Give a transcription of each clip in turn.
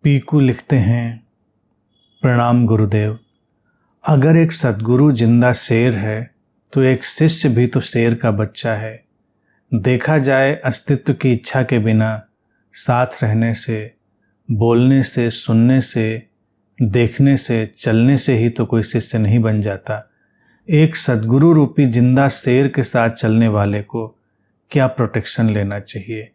पीकू लिखते हैं, प्रणाम गुरुदेव। अगर एक सद्गुरु जिंदा शेर है तो एक शिष्य भी तो शेर का बच्चा है। देखा जाए अस्तित्व की इच्छा के बिना साथ रहने से, बोलने से, सुनने से, देखने से, चलने से ही तो कोई शिष्य नहीं बन जाता। एक सद्गुरु रूपी जिंदा शेर के साथ चलने वाले को क्या प्रोटेक्शन लेना चाहिए?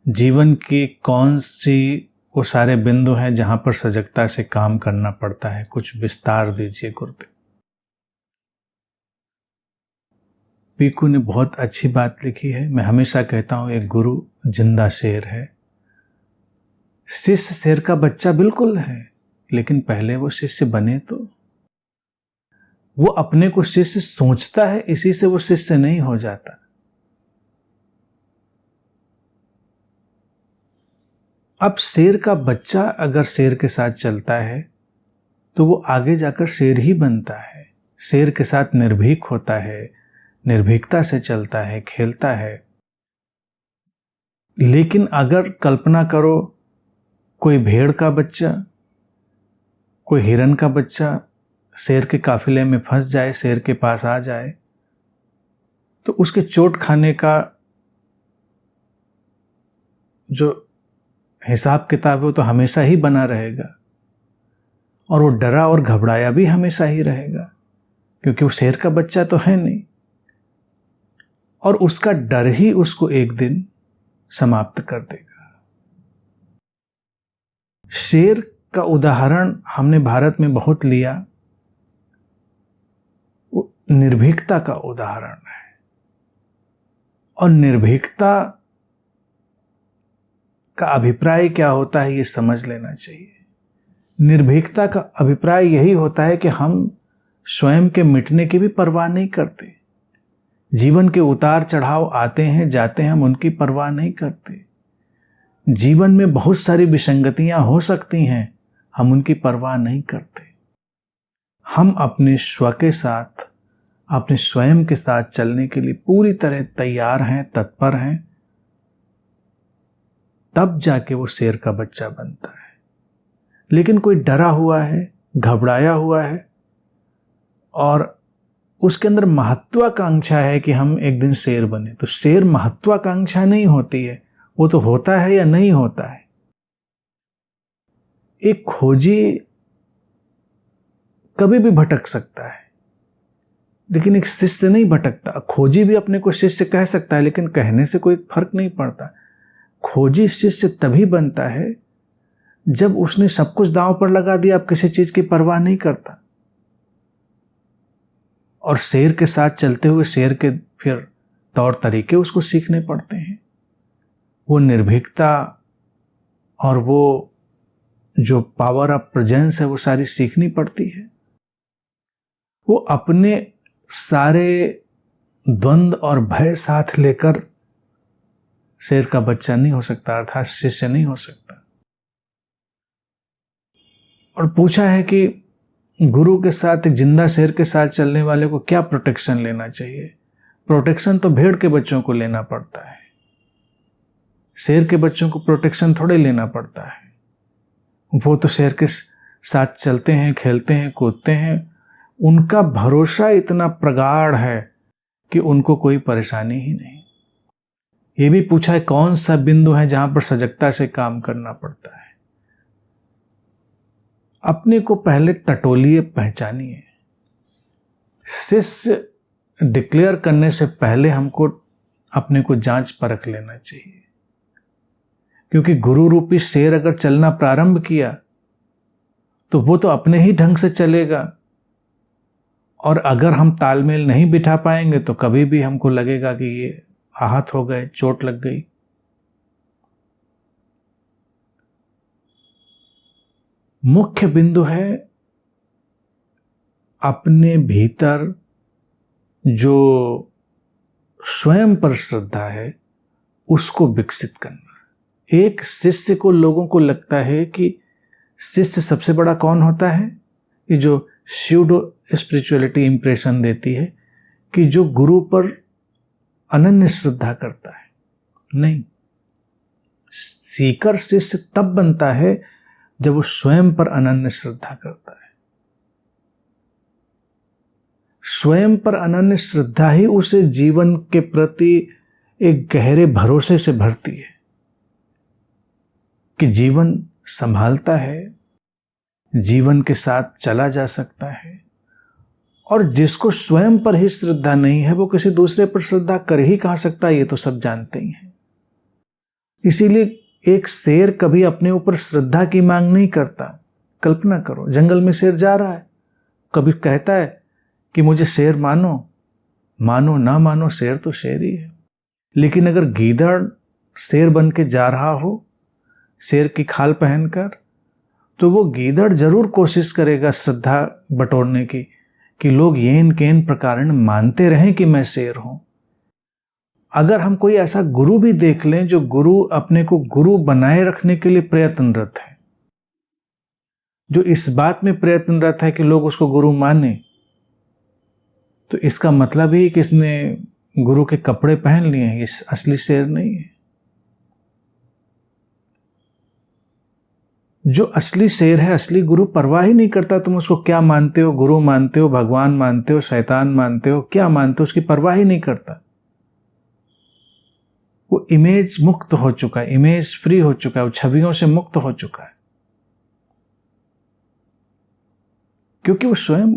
जीवन की कौन सी वो सारे बिंदु हैं जहां पर सजगता से काम करना पड़ता है? कुछ विस्तार दीजिए गुरुदेव। पीकू ने बहुत अच्छी बात लिखी है। मैं हमेशा कहता हूं एक गुरु जिंदा शेर है। शिष्य शेर का बच्चा बिल्कुल है, लेकिन पहले वो शिष्य बने तो। वो अपने को शिष्य सोचता है, इसी से वो शिष्य नहीं हो जाता। अब शेर का बच्चा अगर शेर के साथ चलता है तो वो आगे जाकर शेर ही बनता है। शेर के साथ निर्भीक होता है, निर्भीकता से चलता है, खेलता है। लेकिन अगर कल्पना करो कोई भेड़ का बच्चा, कोई हिरन का बच्चा शेर के काफिले में फंस जाए, शेर के पास आ जाए, तो उसके चोट खाने का जो हिसाब किताब है वो तो हमेशा ही बना रहेगा, और वो डरा और घबराया भी हमेशा ही रहेगा, क्योंकि वो शेर का बच्चा तो है नहीं। और उसका डर ही उसको एक दिन समाप्त कर देगा। शेर का उदाहरण हमने भारत में बहुत लिया। वो निर्भीकता का उदाहरण है, और निर्भीकता का अभिप्राय क्या होता है ये समझ लेना चाहिए। निर्भीकता का अभिप्राय यही होता है कि हम स्वयं के मिटने की भी परवाह नहीं करते। जीवन के उतार चढ़ाव आते हैं, जाते हैं, हम उनकी परवाह नहीं करते। जीवन में बहुत सारी विसंगतियां हो सकती हैं, हम उनकी परवाह नहीं करते। हम अपने स्व के साथ, अपने स्वयं के साथ चलने के लिए पूरी तरह तैयार हैं, तत्पर हैं, तब जाके वो शेर का बच्चा बनता है। लेकिन कोई डरा हुआ है, घबराया हुआ है, और उसके अंदर महत्वाकांक्षा है कि हम एक दिन शेर बने, तो शेर महत्वाकांक्षा नहीं होती है, वो तो होता है या नहीं होता है। एक खोजी कभी भी भटक सकता है, लेकिन एक शिष्य नहीं भटकता। खोजी भी अपने को शिष्य कह सकता है, लेकिन कहने से कोई फर्क नहीं पड़ता। खोजी शिष्य तभी बनता है जब उसने सब कुछ दांव पर लगा दिया, अब किसी चीज की परवाह नहीं करता। और शेर के साथ चलते हुए शेर के फिर तौर तरीके उसको सीखने पड़ते हैं। वो निर्भीकता और वो जो पावर ऑफ प्रेजेंस है वो सारी सीखनी पड़ती है। वो अपने सारे द्वंद्व और भय साथ लेकर शेर का बच्चा नहीं हो सकता, अर्थात शिष्य नहीं हो सकता। और पूछा है कि गुरु के साथ, एक जिंदा शेर के साथ चलने वाले को क्या प्रोटेक्शन लेना चाहिए? प्रोटेक्शन तो भेड़ के बच्चों को लेना पड़ता है, शेर के बच्चों को प्रोटेक्शन थोड़े लेना पड़ता है। वो तो शेर के साथ चलते हैं, खेलते हैं, कूदते हैं। उनका भरोसा इतना प्रगाढ़ है कि उनको कोई परेशानी ही नहीं। ये भी पूछा है कौन सा बिंदु है जहां पर सजगता से काम करना पड़ता है। अपने को पहले टटोलिए, पहचानिए। शिष्य डिक्लेयर करने से पहले हमको अपने को जांच परख लेना चाहिए, क्योंकि गुरु रूपी शेर अगर चलना प्रारंभ किया तो वो तो अपने ही ढंग से चलेगा, और अगर हम तालमेल नहीं बिठा पाएंगे तो कभी भी हमको लगेगा कि ये आहत हो गए, चोट लग गई। मुख्य बिंदु है अपने भीतर जो स्वयं पर श्रद्धा है उसको विकसित करना। एक शिष्य को, लोगों को लगता है कि शिष्य सबसे बड़ा कौन होता है, ये जो स्यूडो स्पिरिचुअलिटी इंप्रेशन देती है कि जो गुरु पर अनन्य श्रद्धा करता है। नहीं, सीकर शिष्य तब बनता है जब वो स्वयं पर अनन्य श्रद्धा करता है। स्वयं पर अनन्य श्रद्धा ही उसे जीवन के प्रति एक गहरे भरोसे से भरती है कि जीवन संभालता है, जीवन के साथ चला जा सकता है। और जिसको स्वयं पर ही श्रद्धा नहीं है वो किसी दूसरे पर श्रद्धा कर ही कहाँ सकता है, ये तो सब जानते ही हैं। इसीलिए एक शेर कभी अपने ऊपर श्रद्धा की मांग नहीं करता। कल्पना करो, जंगल में शेर जा रहा है, कभी कहता है कि मुझे शेर मानो, मानो ना मानो शेर तो शेर ही है। लेकिन अगर गीदड़ शेर बन के जा रहा हो शेर की खाल पहनकर, तो वो गीदड़ जरूर कोशिश करेगा श्रद्धा बटोरने की कि लोग येन केन प्रकारेण मानते रहें कि मैं शेर हूं। अगर हम कोई ऐसा गुरु भी देख लें जो गुरु अपने को गुरु बनाए रखने के लिए प्रयत्नरत है, जो इस बात में प्रयत्नरत है कि लोग उसको गुरु माने, तो इसका मतलब ही कि इसने गुरु के कपड़े पहन लिए हैं, इस असली शेर नहीं है। जो असली शेर है, असली गुरु परवाह ही नहीं करता तुम उसको क्या मानते हो, गुरु मानते हो, भगवान मानते हो, शैतान मानते हो, क्या मानते हो, उसकी परवाह ही नहीं करता। वो इमेज मुक्त हो चुका है, इमेज फ्री हो चुका है, वो छवियों से मुक्त हो चुका है, क्योंकि वो स्वयं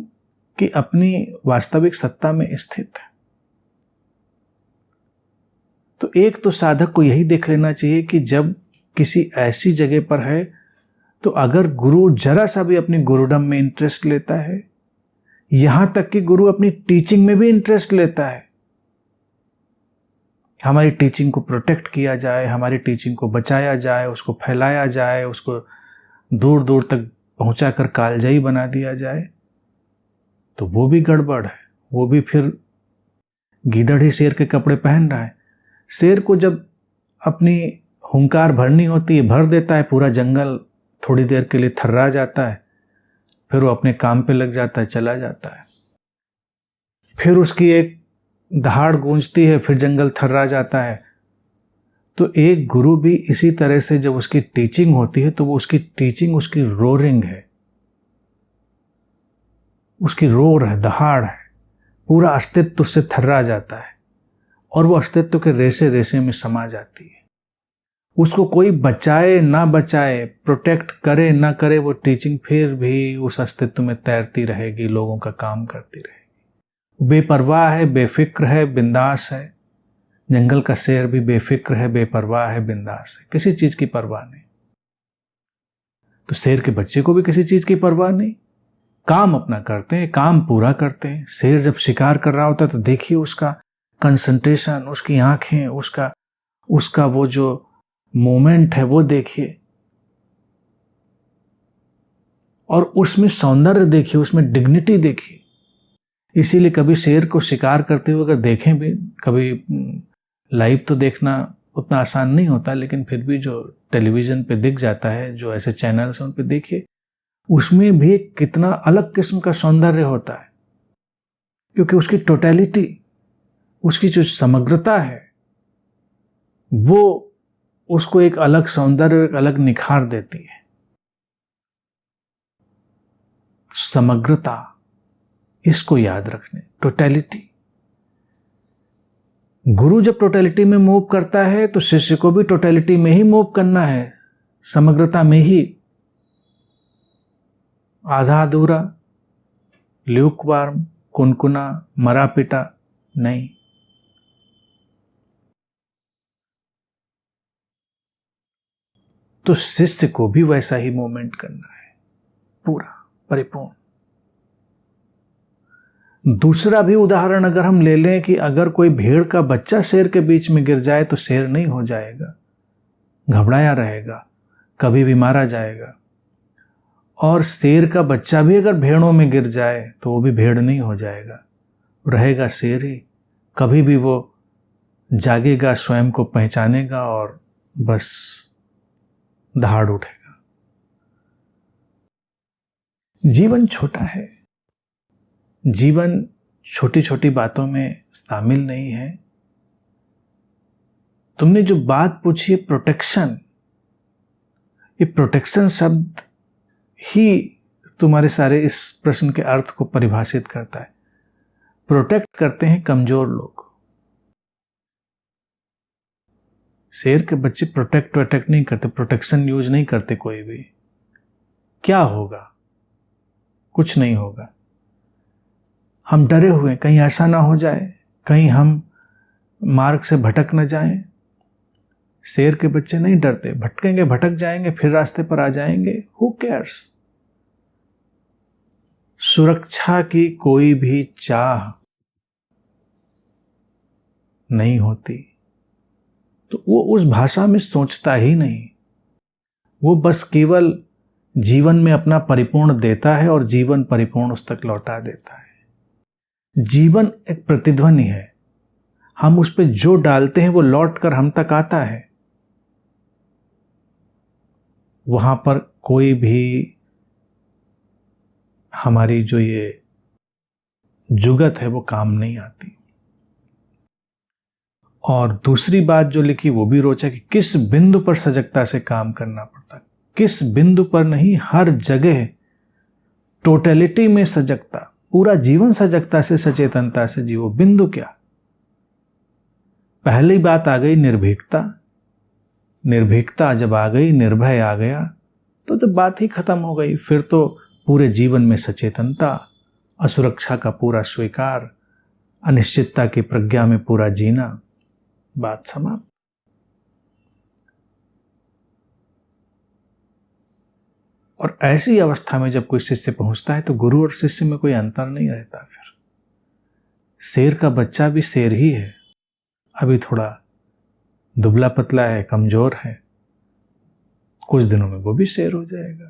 की अपनी वास्तविक सत्ता में स्थित है। तो एक तो साधक को यही देख लेना चाहिए कि जब किसी ऐसी जगह पर है तो अगर गुरु जरा सा भी अपनी गुरुडम में इंटरेस्ट लेता है, यहां तक कि गुरु अपनी टीचिंग में भी इंटरेस्ट लेता है, हमारी टीचिंग को प्रोटेक्ट किया जाए, हमारी टीचिंग को बचाया जाए, उसको फैलाया जाए, उसको दूर दूर तक पहुंचाकर कालजयी बना दिया जाए, तो वो भी गड़बड़ है। वो भी फिर गीदड़ ही शेर के कपड़े पहन रहा है। शेर को जब अपनी हुंकार भरनी होती है, भर देता है, पूरा जंगल थोड़ी देर के लिए थर्रा जाता है, फिर वो अपने काम पे लग जाता है, चला जाता है। फिर उसकी एक दहाड़ गूंजती है, फिर जंगल थर्रा जाता है। तो एक गुरु भी इसी तरह से जब उसकी टीचिंग होती है तो वो उसकी टीचिंग उसकी रोरिंग है, उसकी रोर है, दहाड़ है, पूरा अस्तित्व उससे थर्रा जाता है और वो अस्तित्व के रेसे रेसे में समा जाती है। उसको कोई बचाए ना बचाए, प्रोटेक्ट करे ना करे, वो टीचिंग फिर भी उस अस्तित्व में तैरती रहेगी, लोगों का काम करती रहेगी। बेपरवाह है, बेफिक्र है, बिंदास है। जंगल का शेर भी बेफिक्र है, बेपरवाह है, बिंदास है, किसी चीज की परवाह नहीं। तो शेर के बच्चे को भी किसी चीज की परवाह नहीं, काम अपना करते हैं, काम पूरा करते हैं। शेर जब शिकार कर रहा होता है तो देखिए उसका कंसंट्रेशन, उसकी आंखें, उसका वो जो मोमेंट है वो देखिए, और उसमें सौंदर्य देखिए, उसमें डिग्निटी देखिए। इसीलिए कभी शेर को शिकार करते हुए अगर देखें भी, कभी लाइव तो देखना उतना आसान नहीं होता, लेकिन फिर भी जो टेलीविजन पे दिख जाता है, जो ऐसे चैनल्स हैं उन पे देखिए, उसमें भी कितना अलग किस्म का सौंदर्य होता है, क्योंकि उसकी टोटलिटी, उसकी जो समग्रता है वो उसको एक अलग सौंदर्य, एक अलग निखार देती है। समग्रता, इसको याद रखने, टोटलिटी। गुरु जब टोटलिटी में मूव करता है तो शिष्य को भी टोटलिटी में ही मूव करना है, समग्रता में ही। आधा अधूरा, ल्यूकवार्म, कुनकुना, मरा पिटा नहीं। तो शिष्य को भी वैसा ही मूवमेंट करना है, पूरा परिपूर्ण। दूसरा भी उदाहरण अगर हम ले लें कि अगर कोई भेड़ का बच्चा शेर के बीच में गिर जाए तो शेर नहीं हो जाएगा, घबराया रहेगा, कभी भी मारा जाएगा। और शेर का बच्चा भी अगर भेड़ों में गिर जाए तो वो भी भेड़ नहीं हो जाएगा, रहेगा शेर ही। कभी भी वो जागेगा, स्वयं को पहचानेगा और बस दहाड़ उठेगा। जीवन छोटा है, जीवन छोटी छोटी बातों में शामिल नहीं है। तुमने जो बात पूछी प्रोटेक्शन, ये प्रोटेक्शन शब्द ही तुम्हारे सारे इस प्रश्न के अर्थ को परिभाषित करता है। प्रोटेक्ट करते हैं कमजोर लोग। शेर के बच्चे प्रोटेक्ट नहीं करते, प्रोटेक्शन यूज नहीं करते कोई भी। क्या होगा? कुछ नहीं होगा। हम डरे हुए, कहीं ऐसा ना हो जाए, कहीं हम मार्ग से भटक न जाएं। शेर के बच्चे नहीं डरते, भटकेंगे, भटक जाएंगे, फिर रास्ते पर आ जाएंगे, हु केयर्स। सुरक्षा की कोई भी चाह नहीं होती, तो वो उस भाषा में सोचता ही नहीं। वो बस केवल जीवन में अपना परिपूर्ण देता है और जीवन परिपूर्ण उस तक लौटा देता है। जीवन एक प्रतिध्वनि है, हम उस पर जो डालते हैं वो लौट कर हम तक आता है। वहां पर कोई भी हमारी जो ये जुगत है वो काम नहीं आती। और दूसरी बात जो लिखी वो भी रोचक है, किस बिंदु पर सजगता से काम करना पड़ता। किस बिंदु पर नहीं, हर जगह टोटलिटी में सजगता, पूरा जीवन सजगता से, सचेतनता से जीवो। बिंदु क्या? पहली बात आ गई निर्भीकता। निर्भीकता जब आ गई, निर्भय आ गया, तो जब बात ही खत्म हो गई। फिर तो पूरे जीवन में सचेतनता, असुरक्षा का पूरा स्वीकार, अनिश्चितता की प्रज्ञा में पूरा जीना, बात समाप्त। और ऐसी अवस्था में जब कोई शिष्य पहुंचता है तो गुरु और शिष्य में कोई अंतर नहीं रहता। फिर शेर का बच्चा भी शेर ही है, अभी थोड़ा दुबला पतला है, कमजोर है, कुछ दिनों में वो भी शेर हो जाएगा।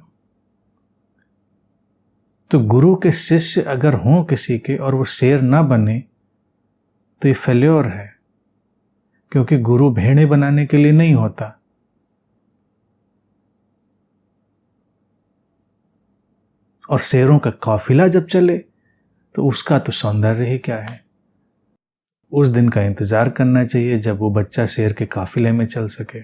तो गुरु के शिष्य अगर हों किसी के और वो शेर ना बने तो ये फेल्योर है, क्योंकि गुरु भेड़ें बनाने के लिए नहीं होता। और शेरों का काफिला जब चले तो उसका तो सौंदर्य ही क्या है। उस दिन का इंतजार करना चाहिए जब वो बच्चा शेर के काफिले में चल सके।